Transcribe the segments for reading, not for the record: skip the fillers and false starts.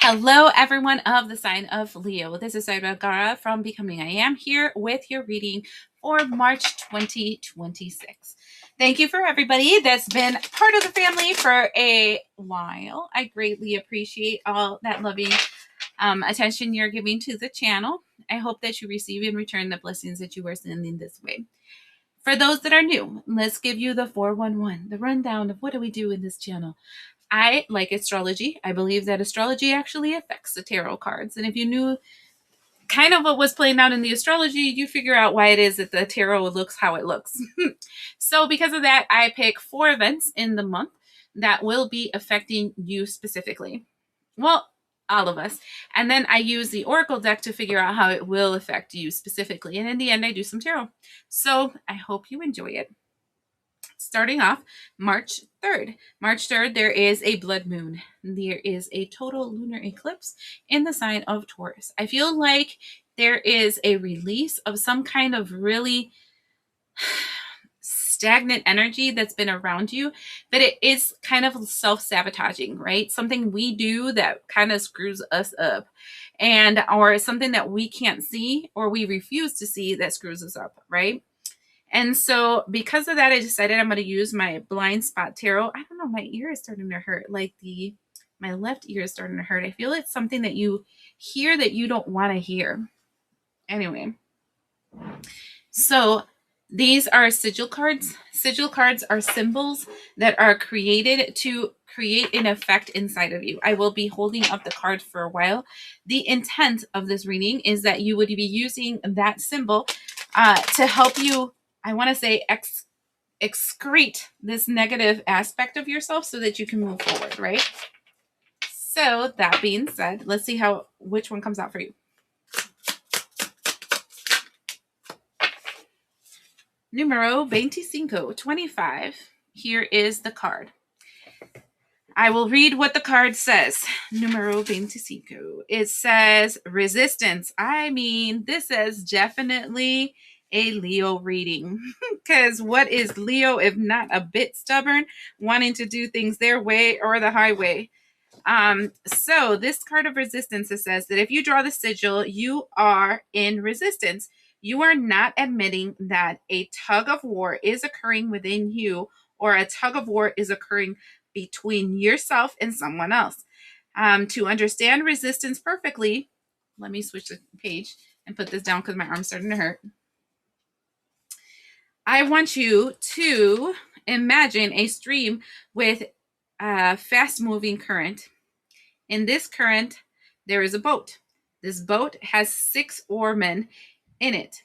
Hello, everyone of the sign of Leo. This is Zaida Velgara from Becoming I Am here with your reading for March 2026. Thank you for everybody that's been part of the family for a while. I greatly appreciate all that loving attention you're giving to the channel. I hope that you receive in return the blessings that you are sending this way. For those that are new, let's give you the 411, the rundown of what do we do in this channel. I like astrology. I believe that astrology actually affects the tarot cards. And if you knew kind of what was playing out in the astrology, you figure out why it is that the tarot looks how it looks. So because of that, I pick 4 events in the month that will be affecting you specifically. Well, all of us. And then I use the Oracle deck to figure out how it will affect you specifically. And in the end, I do some tarot. So I hope you enjoy it. Starting off March 3rd. March 3rd, there is a blood moon. There is a total lunar eclipse in the sign of Taurus. I feel like there is a release of some kind of really stagnant energy that's been around you, but it is kind of self-sabotaging, right? Something we do that kind of screws us up, and or something that we can't see or we refuse to see that screws us up, right? And so because of that, I decided I'm going to use my blind spot tarot. I don't know, my ear is starting to hurt. My left ear is starting to hurt. I feel it's something that you hear that you don't want to hear. Anyway, so these are sigil cards. Sigil cards are symbols that are created to create an effect inside of you. I will be holding up the card for a while. The intent of this reading is that you would be using that symbol to help you, I want to say, excrete this negative aspect of yourself so that you can move forward, right? So that being said, let's see which one comes out for you. Numero 25, 25. Here is the card. I will read what the card says. Numero 25. It says resistance. I mean, this is definitely a Leo reading, because what is Leo if not a bit stubborn, wanting to do things their way or the highway? So this card of resistance, it says that if you draw the sigil, you are in resistance. You are not admitting that a tug of war is occurring within you, or a tug of war is occurring between yourself and someone else. To understand resistance perfectly, let me switch the page and put this down because my arm's starting to hurt. I want you to imagine a stream with a fast-moving current. In this current, there is a boat. This boat has 6 oarmen in it,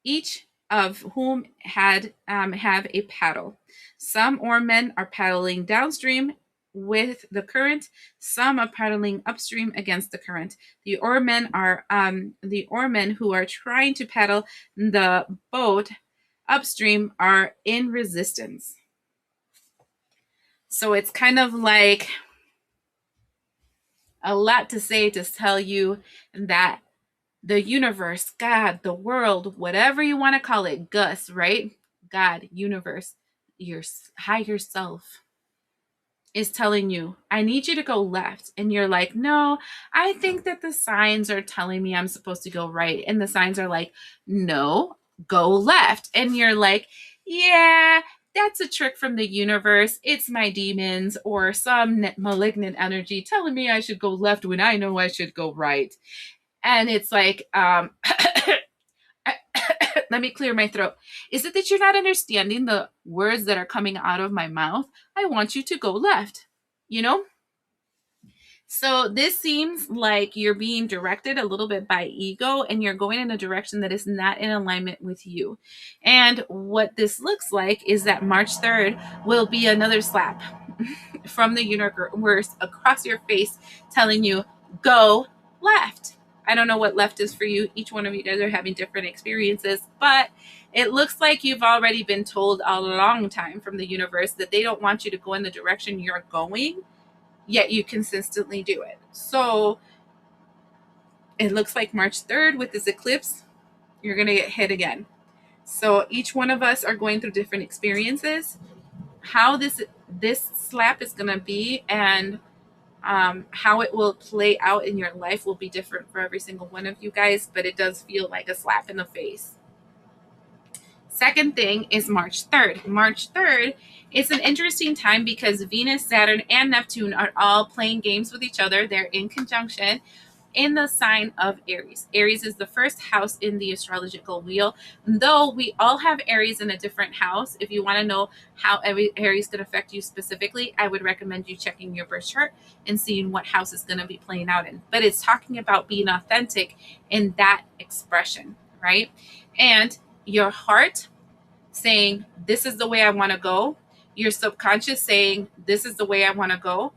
each of whom have a paddle. Some oarmen are paddling downstream with the current. Some are paddling upstream against the current. The oarmen who are trying to paddle the boat upstream are in resistance. So it's kind of like a lot to say to tell you that the universe, God, the world, whatever you want to call it, Gus, right? God, universe, your higher self is telling you, I need you to go left. And you're like, no, I think that the signs are telling me I'm supposed to go right. And the signs are like, no, go left. And you're like, yeah, that's a trick from the universe. It's my demons or some malignant energy telling me I should go left when I know I should go right. And it's like, let me clear my throat. Is it that you're not understanding the words that are coming out of my mouth? I want you to go left, you know? So this seems like you're being directed a little bit by ego, and you're going in a direction that is not in alignment with you. And what this looks like is that March 3rd will be another slap from the universe across your face telling you, go left. I don't know what left is for you. Each one of you guys are having different experiences, but it looks like you've already been told a long time from the universe that they don't want you to go in the direction you're going, yet you consistently do it. So it looks like March 3rd with this eclipse, you're going to get hit again. So each one of us are going through different experiences. How this slap is going to be and How it will play out in your life will be different for every single one of you guys, but it does feel like a slap in the face. Second thing is March 3rd. March 3rd is an interesting time because Venus, Saturn, and Neptune are all playing games with each other. They're in conjunction in the sign of Aries. Aries is the first house in the astrological wheel. Though we all have Aries in a different house, if you want to know how Aries could affect you specifically, I would recommend you checking your birth chart and seeing what house is going to be playing out in. But it's talking about being authentic in that expression, right? And your heart saying, this is the way I want to go. Your subconscious saying, this is the way I want to go.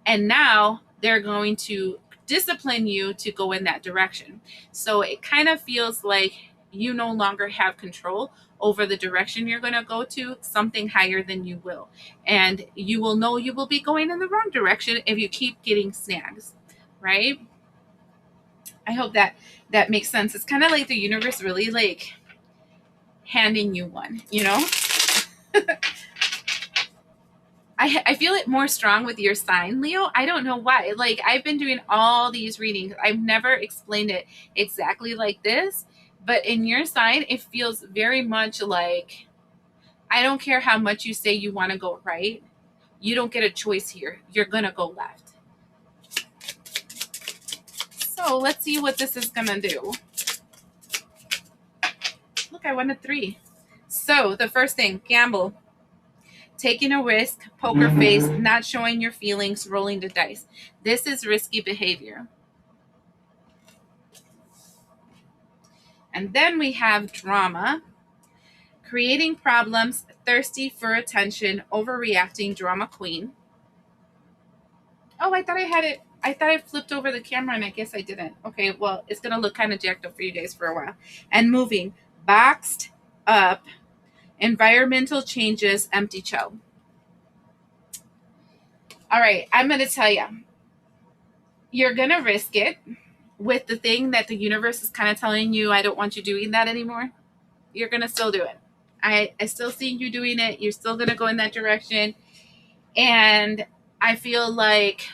And now they're going to discipline you to go in that direction. So it kind of feels like you no longer have control over the direction you're going to go to. Something higher than you will. And you will know you will be going in the wrong direction if you keep getting snags, right? I hope that makes sense. It's kind of like the universe really like handing you one, you know? I feel it more strong with your sign, Leo. I don't know why. Like, I've been doing all these readings. I've never explained it exactly like this, but in your sign, it feels very much like, I don't care how much you say you want to go right. You don't get a choice here. You're going to go left. So let's see what this is going to do. Look, I won a 3. So the first thing, gamble. Taking a risk, poker face, not showing your feelings, rolling the dice. This is risky behavior. And then we have drama. Creating problems, thirsty for attention, overreacting, drama queen. Oh, I thought I had it. I thought I flipped over the camera and I guess I didn't. Okay, well, it's going to look kind of jacked up for you guys for a while. And moving, boxed up, environmental changes, empty shell. All right, I'm going to tell you. You're going to risk it with the thing that the universe is kind of telling you, I don't want you doing that anymore. You're going to still do it. I still see you doing it. You're still going to go in that direction. And I feel like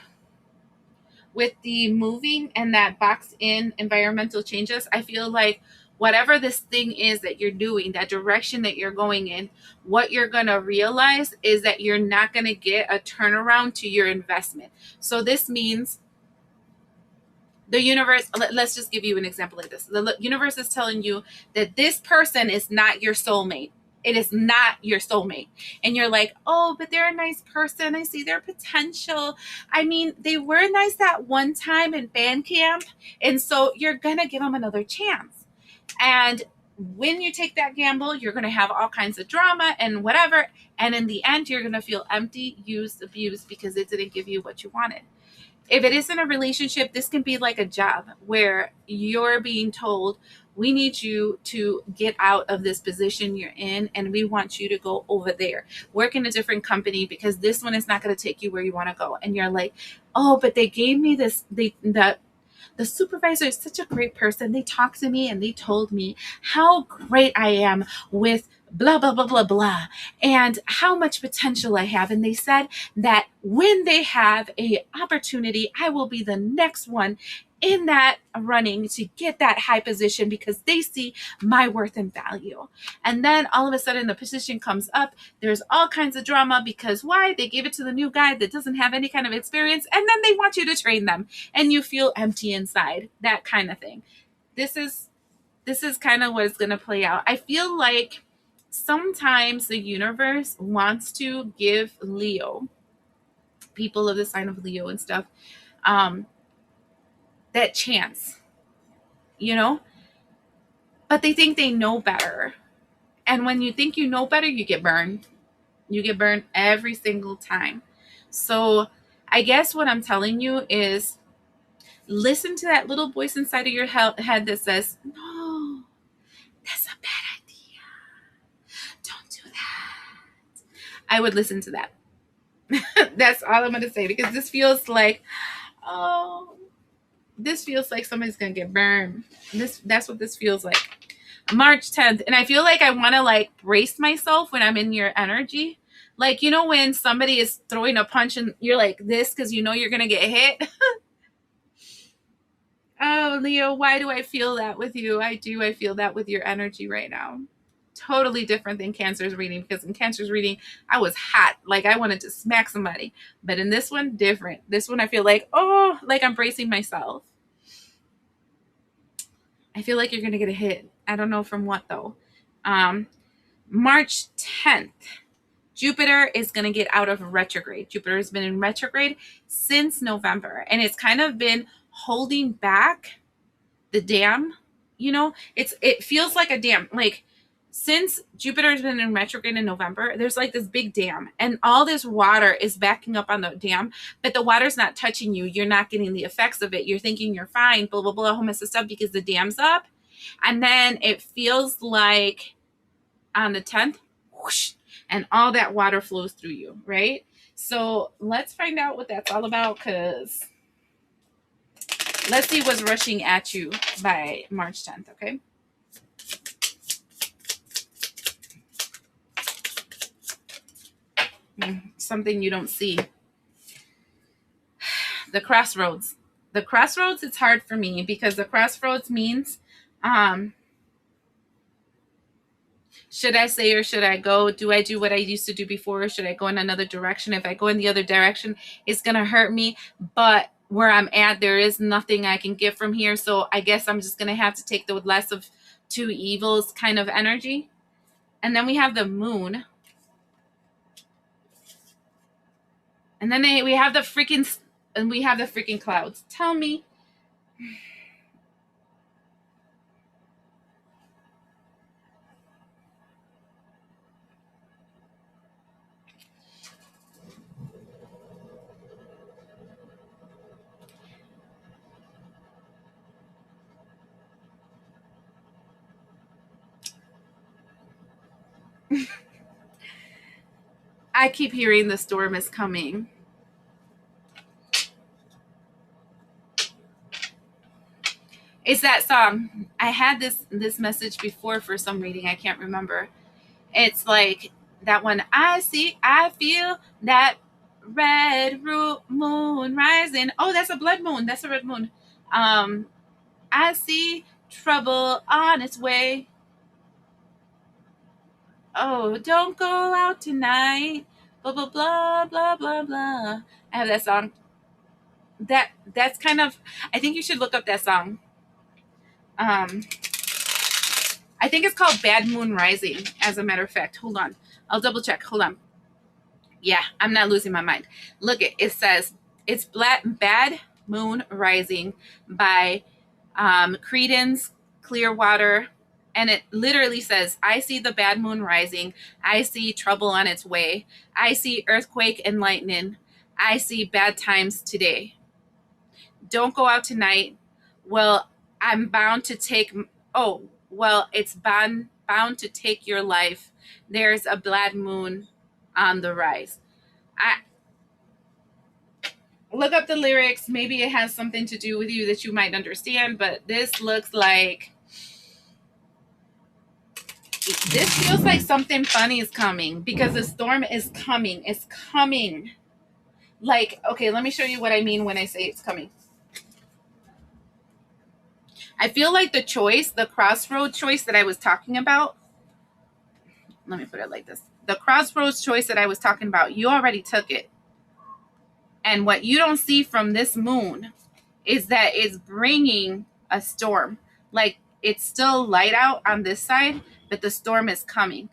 with the moving and that box in environmental changes, I feel like whatever this thing is that you're doing, that direction that you're going in, what you're going to realize is that you're not going to get a turnaround to your investment. So this means the universe, let's just give you an example like this. The universe is telling you that this person is not your soulmate. It is not your soulmate. And you're like, oh, but they're a nice person. I see their potential. I mean, they were nice that one time in band camp. And so you're going to give them another chance. And when you take that gamble, you're going to have all kinds of drama and whatever. And in the end, you're going to feel empty, used, abused because it didn't give you what you wanted. If it isn't a relationship, this can be like a job where you're being told, we need you to get out of this position you're in and we want you to go over there, work in a different company because this one is not going to take you where you want to go. And you're like, oh, but they gave me this, the supervisor is such a great person. They talked to me and they told me how great I am with blah, blah, blah, blah, blah, and how much potential I have. And they said that when they have a opportunity, I will be the next one in that running to get that high position because they see my worth and value. And then all of a sudden the position comes up. There's all kinds of drama because why? They gave it to the new guy that doesn't have any kind of experience. And then they want you to train them and you feel empty inside, that kind of thing. This is kind of what is going to play out. I feel like sometimes the universe wants to give Leo, people of the sign of Leo and stuff, that chance, you know, but they think they know better. And when you think you know better, you get burned. You get burned every single time. So I guess what I'm telling you is listen to that little voice inside of your head that says, no, that's a bad idea. Don't do that. I would listen to that. That's all I'm going to say because this feels like, this feels like somebody's going to get burned. That's what this feels like. March 10th. And I feel like I want to like brace myself when I'm in your energy. Like, you know, when somebody is throwing a punch and you're like this because you know you're going to get hit? Oh, Leo, why do I feel that with you? I do. I feel that with your energy right now. Totally different than Cancer's reading, because in Cancer's reading, I was hot. Like I wanted to smack somebody. But in this one, different. This one, I feel like, oh, like I'm bracing myself. I feel like you're going to get a hit. I don't know from what, though. March 10th, Jupiter is going to get out of retrograde. Jupiter has been in retrograde since November, and it's kind of been holding back the dam. You know, it feels like a dam. Like since Jupiter has been in retrograde in November, there's like this big dam, and all this water is backing up on the dam, but the water's not touching you. You're not getting the effects of it. You're thinking you're fine, blah, blah, blah, whole mess of stuff because the dam's up. And then it feels like on the 10th, whoosh, and all that water flows through you, right? So let's find out what that's all about, because let's see what's rushing at you by March 10th, okay? Something you don't see. The crossroads. The crossroads, it's hard for me because the crossroads means, should I stay or should I go? Do I do what I used to do before? Or should I go in another direction? If I go in the other direction, it's going to hurt me. But where I'm at, there is nothing I can get from here. So I guess I'm just going to have to take the less of two evils kind of energy. And then we have the moon. And then we have the freaking clouds. Tell me. I keep hearing the storm is coming. It's that song. I had this message before for some reading. I can't remember. It's like that one. I feel that red moon rising. Oh, that's a blood moon. That's a red moon. I see trouble on its way. Oh, don't go out tonight. Blah blah blah blah blah blah. I have that song. That's kind of. I think you should look up that song. Um, I think it's called Bad Moon Rising. As a matter of fact, hold on. I'll double check. Hold on. Yeah, I'm not losing my mind. Look, it says it's Bad Moon Rising by Creedence Clearwater. And it literally says, I see the bad moon rising. I see trouble on its way. I see earthquake and lightning. I see bad times today. Don't go out tonight. Well, I'm bound to take. Oh, well, it's bound to take your life. There's a bad moon on the rise. I look up the lyrics. Maybe it has something to do with you that you might understand, but this looks like. This feels like something funny is coming because the storm is coming. It's coming. Like, okay, let me show you what I mean when I say it's coming. I feel like the crossroad choice that I was talking about. Let me put it like this. The crossroads choice that I was talking about, you already took it. And what you don't see from this moon is that it's bringing a storm. Like, it's still light out on this side, but the storm is coming.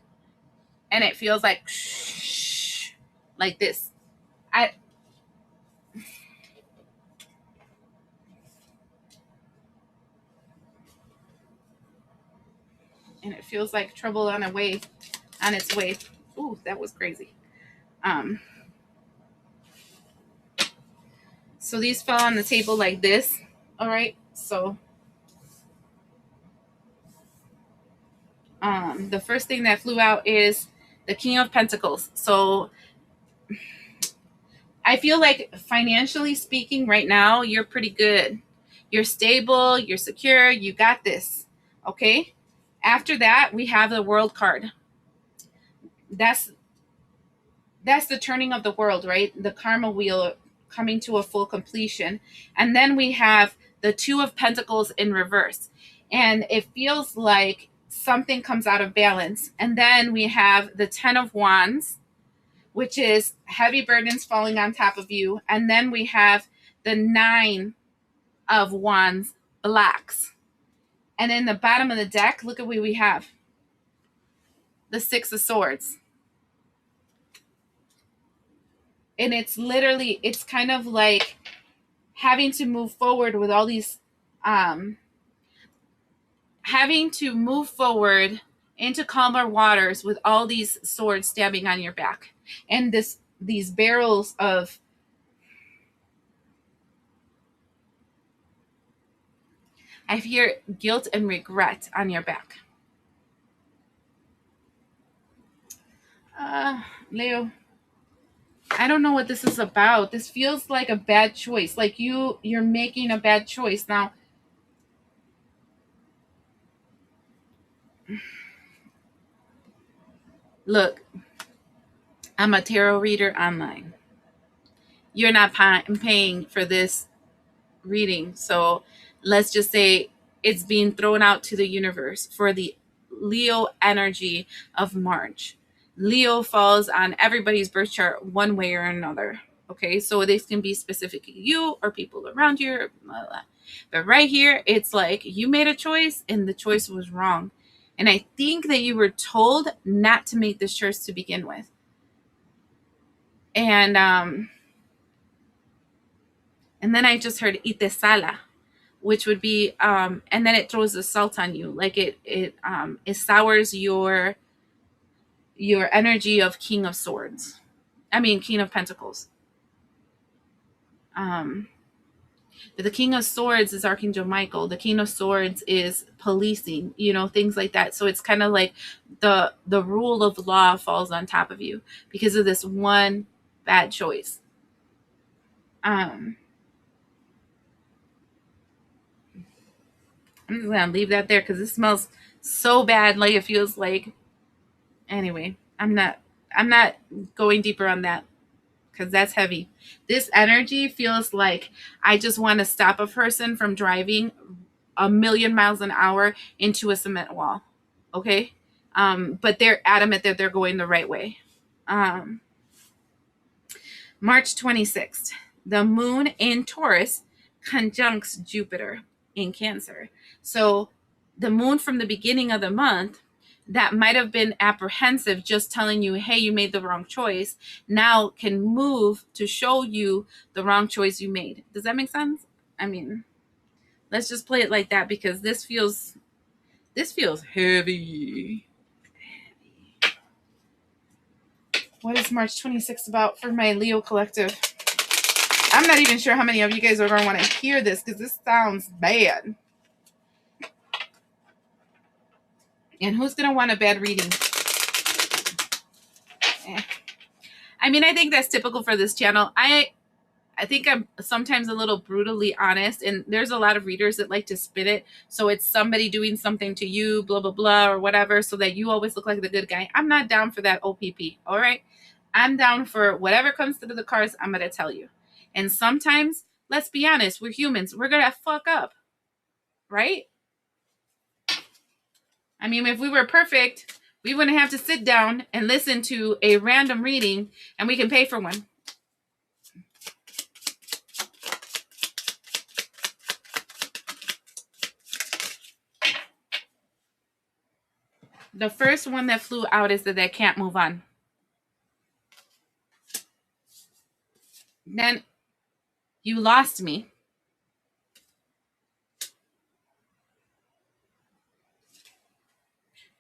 And it feels like shh, like this. And it feels like trouble on its way. Ooh, that was crazy. So these fell on the table like this. All right. So the first thing that flew out is the King of Pentacles. So I feel like financially speaking right now, you're pretty good. You're stable, you're secure, you got this. Okay? After that, we have the World card. That's that's the turning of the world, right? The karma wheel coming to a full completion. And then we have the Two of Pentacles in reverse. And it feels like something comes out of balance. And then we have the Ten of Wands, which is heavy burdens falling on top of you. And then we have the Nine of Wands, blacks. And in the bottom of the deck, look at what we have. The Six of Swords. And it's literally, it's kind of like having to move forward with all these, having to move forward into calmer waters with all these swords stabbing on your back. And these barrels of, I hear guilt and regret on your back. Leo, I don't know what this is about. This feels like a bad choice. Like you're making a bad choice. Now, look, I'm a tarot reader online. You're not paying for this reading. So let's just say it's being thrown out to the universe for the Leo energy of March. Leo falls on everybody's birth chart one way or another. Okay, so this can be specific to you or people around you. Blah, blah. But right here, it's like you made a choice and the choice was wrong. And I think that you were told not to make this choice to begin with. And then I just heard itesala, which would be and then it throws the salt on you, like it sours your energy of King of Swords. I mean King of Pentacles. But the King of Swords is Archangel Michael. The King of Swords is policing, things like that. So it's kind of like the rule of law falls on top of you because of this one bad choice. I'm just gonna leave that there because it smells so bad. Like it feels like. Anyway, I'm not going deeper on that because that's heavy. This energy feels like I just want to stop a person from driving a million miles an hour into a cement wall. Okay, but they're adamant that they're going the right way. March 26th, the moon in Taurus conjuncts Jupiter in Cancer. So the moon from the beginning of the month that might have been apprehensive, just telling you, hey, you made the wrong choice, now can move to show you the wrong choice you made. Does that make sense? I mean, let's just play it like that because this feels heavy. What is March 26th about for my Leo collective? I'm not even sure how many of you guys are going to want to hear this because this sounds bad. And who's going to want a bad reading? I mean, I think that's typical for this channel. I think I'm sometimes a little brutally honest, and there's a lot of readers that like to spin it. So it's somebody doing something to you, blah, blah, blah, or whatever, so that you always look like the good guy. I'm not down for that OPP, all right? I'm down for whatever comes through the cards, I'm going to tell you. And sometimes, let's be honest, we're humans. We're going to fuck up, right? I mean, if we were perfect, we wouldn't have to sit down and listen to a random reading, and we can pay for one. The first one that flew out is that they can't move on. Then you lost me.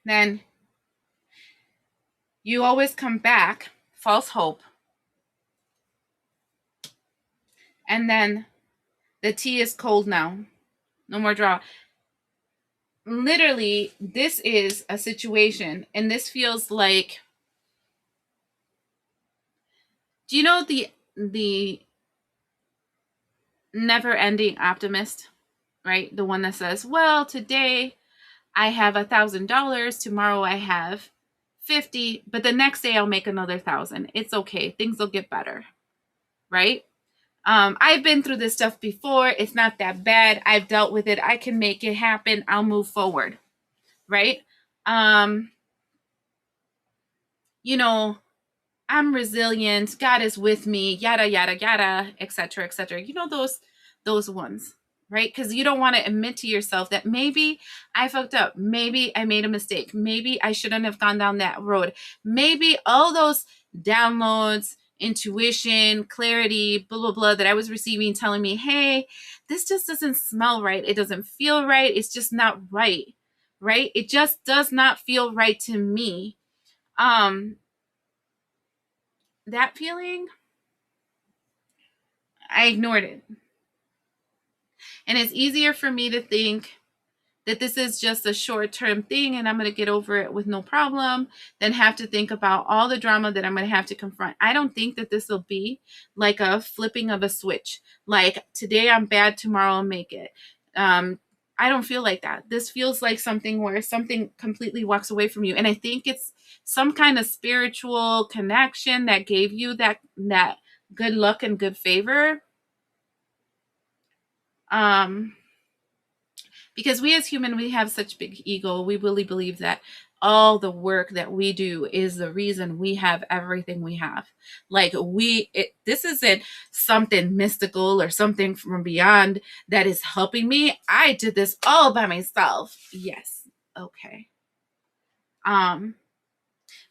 Then you always come back, false hope. And then the tea is cold now. No more draw. Literally, this is a situation, and this feels like, do you know the never-ending optimist, right? The one that says, well, today I have $1,000, tomorrow I have 50, but the next day I'll make another 1,000. It's okay. Things will get better, right? I've been through this stuff before. It's not that bad. I've dealt with it. I can make it happen. I'll move forward, right? Um, you know, I'm resilient. God is with me. Yada yada yada, etc., etc. You know those ones, right? Because you don't want to admit to yourself that maybe I fucked up. Maybe I made a mistake. Maybe I shouldn't have gone down that road. Maybe all those downloads, intuition, clarity, blah blah blah that I was receiving, telling me, hey, this just doesn't smell right. It doesn't feel right. It's just not right, right? It just does not feel right to me. Um, that feeling, I ignored it. And it's easier for me to think that this is just a short term thing and I'm going to get over it with no problem than have to think about all the drama that I'm going to have to confront. I don't think that this will be like a flipping of a switch. Like today I'm bad, tomorrow I'll make it. I don't feel like that. This feels like something where something completely walks away from you. And I think it's some kind of spiritual connection that gave you that good luck and good favor. Because we as human, we have such big ego. We really believe that all the work that we do is the reason we have everything we have. Like this isn't something mystical or something from beyond that is helping me. I did this all by myself. Yes. Okay.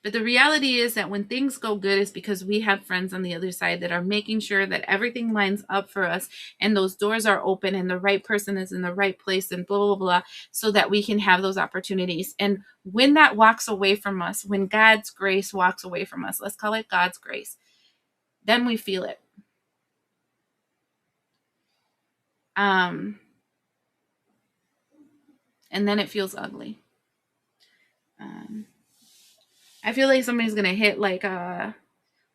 But the reality is that when things go good, it's because we have friends on the other side that are making sure that everything lines up for us and those doors are open and the right person is in the right place and blah, blah, blah, so that we can have those opportunities. And when that walks away from us, when God's grace walks away from us, let's call it God's grace, then we feel it. And then it feels ugly. I feel like somebody's going to hit like a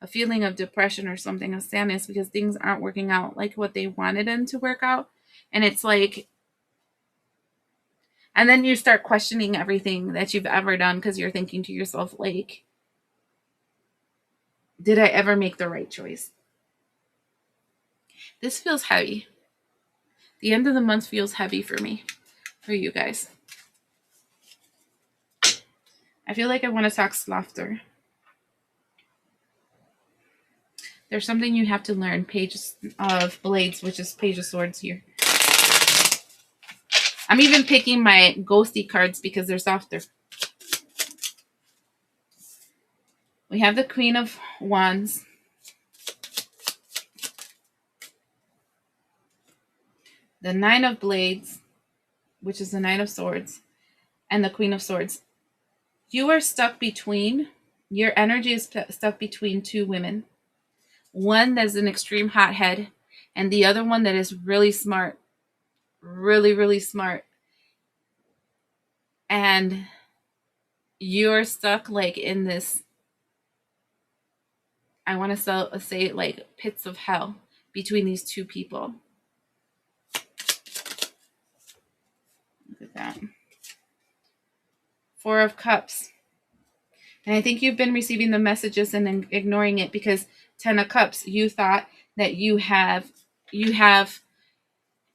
feeling of depression or something, of sadness, because things aren't working out like what they wanted them to work out. And it's like, and then you start questioning everything that you've ever done because you're thinking to yourself, like, did I ever make the right choice? This feels heavy. The end of the month feels heavy for me, for you guys. I feel like I want to talk softer. There's something you have to learn. Page of Blades, which is Page of Swords here. I'm even picking my ghosty cards because they're softer. We have the Queen of Wands. The Nine of Blades, which is the Nine of Swords, and the Queen of Swords. You are stuck between, your energy is stuck between two women. One that's an extreme hothead, and the other one that is really smart. Really, really smart. And you're stuck like in this, I want to say like pits of hell between these two people. Look at that. Four of Cups. And I think you've been receiving the messages and ignoring it because Ten of Cups, you thought that you have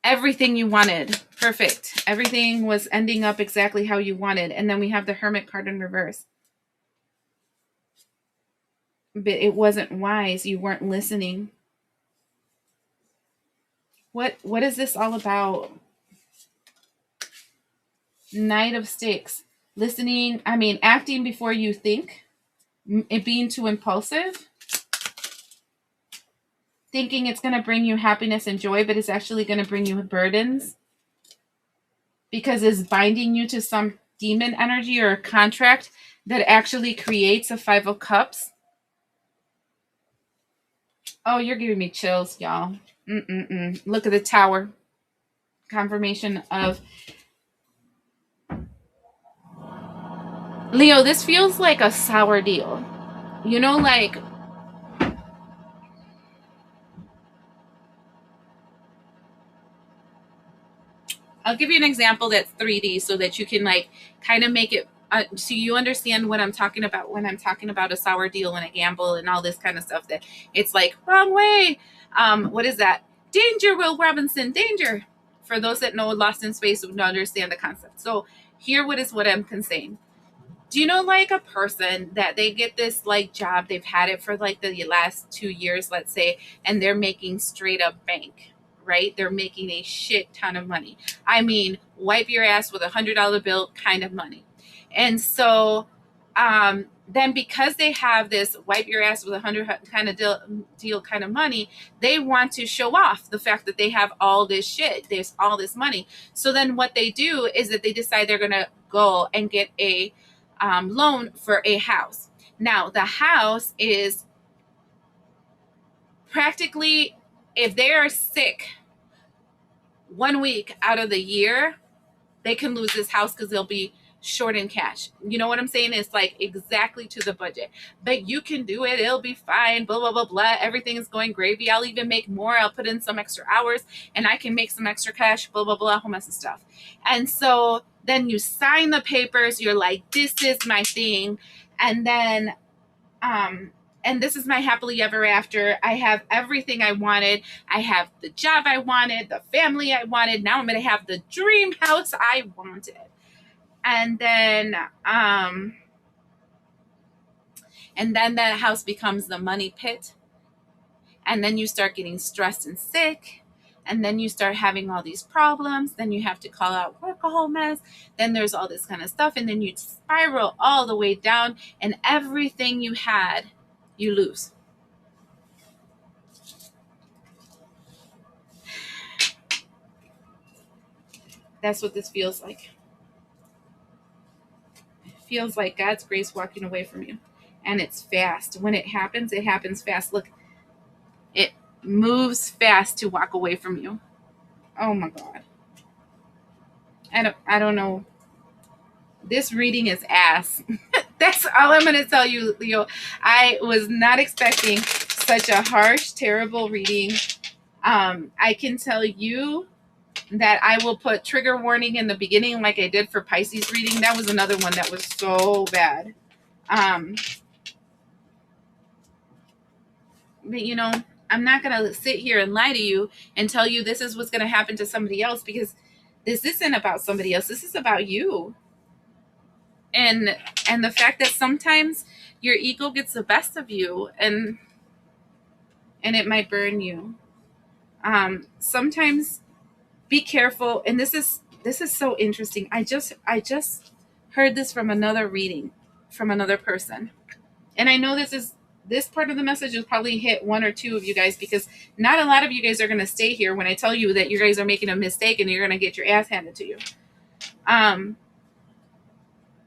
everything you wanted. Perfect. Everything was ending up exactly how you wanted. And then we have the Hermit card in reverse. But it wasn't wise. You weren't listening. What is this all about? Knight of Sticks. Listening, acting before you think. It being too impulsive. Thinking it's going to bring you happiness and joy, but it's actually going to bring you burdens. Because it's binding you to some demon energy or a contract that actually creates a Five of Cups. Oh, you're giving me chills, y'all. Look at the Tower. Confirmation of Leo, this feels like a sour deal. You know, like I'll give you an example that's 3D so that you can like kind of make it So you understand what I'm talking about when I'm talking about a sour deal and a gamble and all this kind of stuff, that it's like wrong way. What is that? Danger, Will Robinson, danger. For those that know Lost in Space would understand the concept. So here what I'm saying. Do you know, like, a person that they get this like job, they've had it for like the last 2 years, let's say, and they're making straight up bank, right? They're making a shit ton of money. I mean, wipe your ass with $100 bill kind of money. And so then because they have this wipe your ass with 100 kind of deal kind of money, they want to show off the fact that they have all this shit. There's all this money. So then what they do is that they decide they're going to go and get a loan for a house. Now, the house is practically, if they are sick 1 week out of the year, they can lose this house because they'll be short in cash. You know what I'm saying? It's like exactly to the budget. But you can do it. It'll be fine. Blah, blah, blah, blah. Everything is going gravy. I'll even make more. I'll put in some extra hours and I can make some extra cash. Blah, blah, blah. Whole mess of stuff. And so then you sign the papers. You're like, this is my thing. And then, and this is my happily ever after. I have everything I wanted. I have the job I wanted, the family I wanted. Now I'm going to have the dream house I wanted. And then that house becomes the money pit. And then you start getting stressed and sick. And then you start having all these problems. Then you have to call out work a whole mess. Then there's all this kind of stuff. And then you spiral all the way down. And everything you had, you lose. That's what this feels like. It feels like God's grace walking away from you. And it's fast. When it happens fast. Look, it moves fast to walk away from you. Oh my God. I don't know. This reading is ass. That's all I'm going to tell you, Leo. I was not expecting such a harsh, terrible reading. I can tell you that I will put trigger warning in the beginning like I did for Pisces reading. That was another one that was so bad. But you know, I'm not going to sit here and lie to you and tell you this is what's going to happen to somebody else, because this isn't about somebody else. This is about you. And the fact that sometimes your ego gets the best of you and it might burn you. Sometimes be careful. And this is so interesting. I just heard this from another reading from another person. And I know this part of the message has probably hit one or two of you guys, because not a lot of you guys are going to stay here when I tell you that you guys are making a mistake and you're going to get your ass handed to you.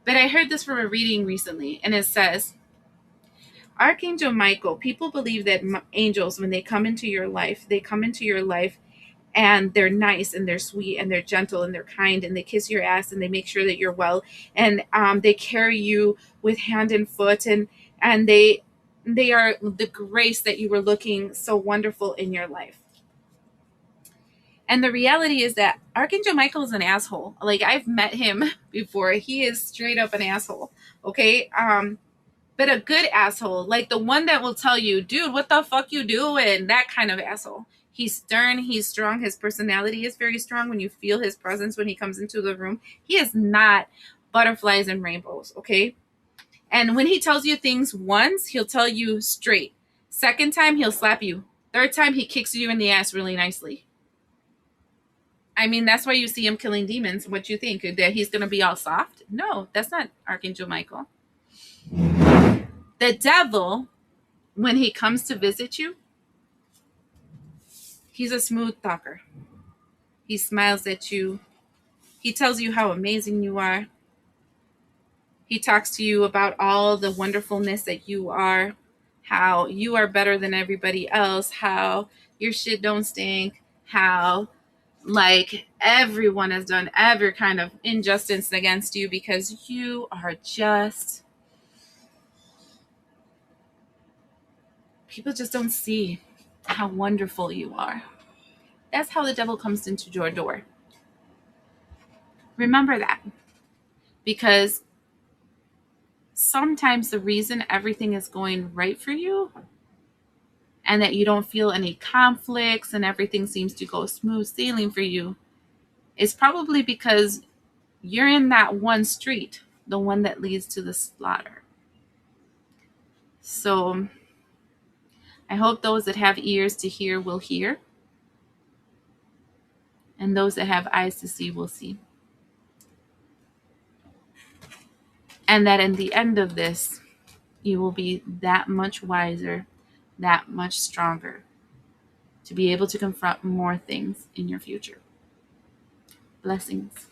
But I heard this from a reading recently, and it says, Archangel Michael, people believe that angels, when they come into your life and they're nice and they're sweet and they're gentle and they're kind and they kiss your ass and they make sure that you're well, and they carry you with hand and foot, and they are the grace that you were looking so wonderful in your life. And the reality is that Archangel Michael is an asshole. Like, I've met him before. He is straight up an asshole. Okay. But a good asshole, like the one that will tell you, dude, what the fuck you doing? That kind of asshole. He's stern. He's strong. His personality is very strong. When you feel his presence when he comes into the room, he is not butterflies and rainbows. Okay. And when he tells you things once, he'll tell you straight. Second time, he'll slap you. Third time, he kicks you in the ass really nicely. I mean, that's why you see him killing demons. What you think? That he's going to be all soft? No, that's not Archangel Michael. The devil, when he comes to visit you, he's a smooth talker. He smiles at you. He tells you how amazing you are. He talks to you about all the wonderfulness that you are, how you are better than everybody else, how your shit don't stink, how like everyone has done every kind of injustice against you because you are just, people just don't see how wonderful you are. That's how the devil comes into your door. Remember that, because sometimes the reason everything is going right for you and that you don't feel any conflicts and everything seems to go smooth sailing for you is probably because you're in that one street, the one that leads to the slaughter. So I hope those that have ears to hear will hear, and those that have eyes to see will see. And that in the end of this, you will be that much wiser, that much stronger to be able to confront more things in your future. Blessings.